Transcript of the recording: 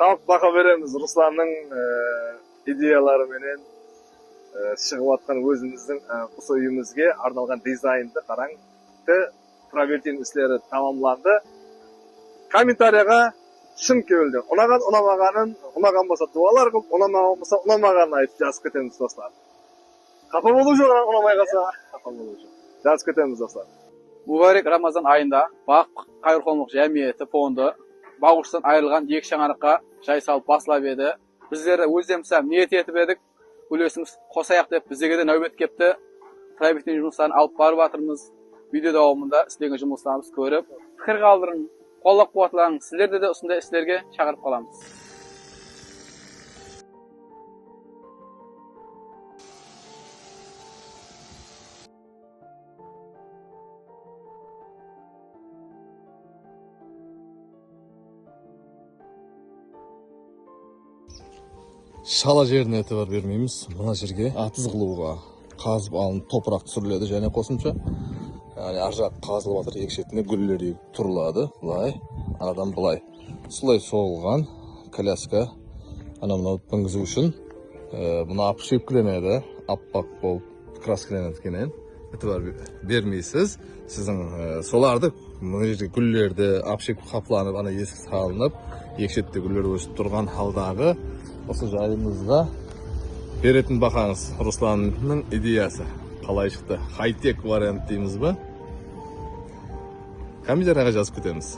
Tavuk baka beremiz. Ruslan'ın ideyaları menen çıkıp atkan özümüzdün usul uyumuzga arnalgan dizaynды qarang. Travertin işleri tamamlandı. Kommentariyaga şun keldi. Unagan unamaganın, unagan bolsa dualar kılıp, unamagan bolsa unamaganын aytып жазып кетемиz достар. Капа болуу жок, унамай калса капа болуу жок. Жазып кетемиz достар. Mübarek Ramazan ayında Bak Kayırkolmuk Cemiyeti fondu Bağıştan ayrılgan екі şаңарыққа жай салып басылап еді. Біздер өздеріміз ниет етіп едік. Үлесіміз қосаяқ деп бізге де нәубет кепті. Travertin жұмыстарын алып барып жатырмыз. Видео давамында істеген жұмыстарымызды көріп, пікір қалдырың, қолдап қуатлаңыз. Сіздерді де осындай істерге шақырып қаламыз. Шала жеріне етібар бермейміз. Мына жерге атыз қылуға қазып алынып топырақ түсіріледі және қосымша. Яғни ар жақ қазылып жатыр, екі шетінде гүлдер тұрылады. Былай, арадан былай. Солай соғылған коляска анау мінгізу үшін. Бұны апып шепкіленеді, аппақ болып краскіленеді кенен. Етібар бермейсіз. Сіздің соларды, мына жерде гүлдерді апып шеп қапланып, ана есік салынып, екі шетте гүлдер өсіп тұрған халдағы осы жайымызға беретін бақаңыз. Русланның идеясы қалай шықты? Хай-тек вариант дейміз бі? Комментарияға жазып кетеміз.